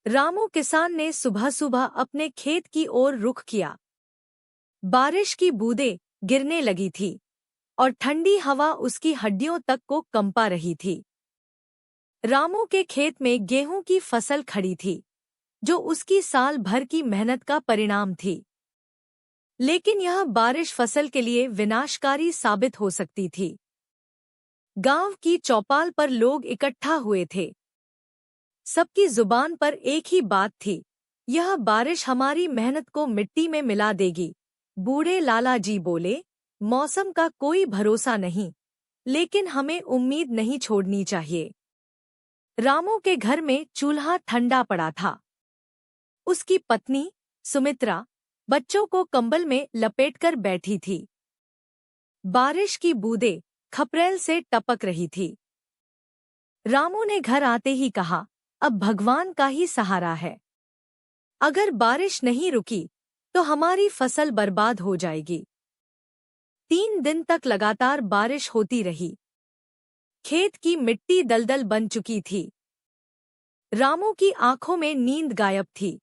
रामू किसान ने सुबह सुबह अपने खेत की ओर रुख किया। बारिश की बूंदें गिरने लगी थी और ठंडी हवा उसकी हड्डियों तक को कंपा रही थी। रामू के खेत में गेहूं की फसल खड़ी थी, जो उसकी साल भर की मेहनत का परिणाम थी। लेकिन यह बारिश फसल के लिए विनाशकारी साबित हो सकती थी। गांव की चौपाल पर लोग इकट्ठा हुए थे। सबकी जुबान पर एक ही बात थी, यह बारिश हमारी मेहनत को मिट्टी में मिला देगी। बूढ़े लाला जी बोले, मौसम का कोई भरोसा नहीं, लेकिन हमें उम्मीद नहीं छोड़नी चाहिए। रामू के घर में चूल्हा ठंडा पड़ा था। उसकी पत्नी सुमित्रा बच्चों को कंबल में लपेटकर बैठी थी। बारिश की बूंदें खपरेल से टपक रही थी। रामू ने घर आते ही कहा, अब भगवान का ही सहारा है। अगर बारिश नहीं रुकी तो हमारी फसल बर्बाद हो जाएगी। 3 दिन तक लगातार बारिश होती रही। खेत की मिट्टी दलदल बन चुकी थी। रामू की आंखों में नींद गायब थी।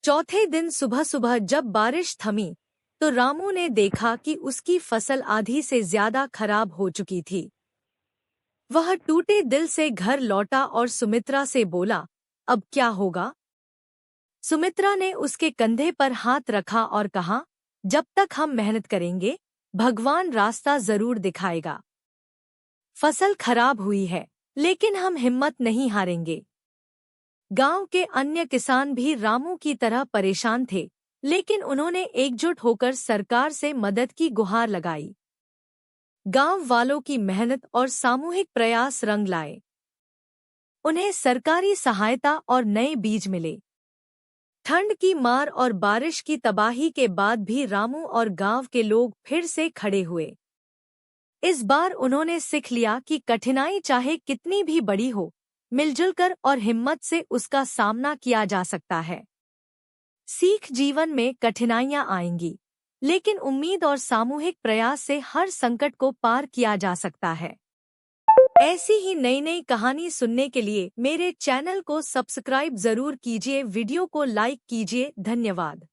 चौथे दिन सुबह सुबह जब बारिश थमी तो रामू ने देखा कि उसकी फसल आधी से ज्यादा खराब हो चुकी थी। वह टूटे दिल से घर लौटा और सुमित्रा से बोला, अब क्या होगा? सुमित्रा ने उसके कंधे पर हाथ रखा और कहा, जब तक हम मेहनत करेंगे, भगवान रास्ता जरूर दिखाएगा। फसल खराब हुई है, लेकिन हम हिम्मत नहीं हारेंगे। गांव के अन्य किसान भी रामू की तरह परेशान थे, लेकिन उन्होंने एकजुट होकर सरकार से मदद की गुहार लगाई। गांव वालों की मेहनत और सामूहिक प्रयास रंग लाए। उन्हें सरकारी सहायता और नए बीज मिले। ठंड की मार और बारिश की तबाही के बाद भी रामू और गांव के लोग फिर से खड़े हुए। इस बार उन्होंने सीख लिया कि कठिनाई चाहे कितनी भी बड़ी हो, मिलजुल कर और हिम्मत से उसका सामना किया जा सकता है। सीख जीवन में कठिनाइयां आएंगी, लेकिन उम्मीद और सामूहिक प्रयास से हर संकट को पार किया जा सकता है। ऐसी ही नई नई कहानी सुनने के लिए मेरे चैनल को सब्सक्राइब जरूर कीजिए, वीडियो को लाइक कीजिए। धन्यवाद।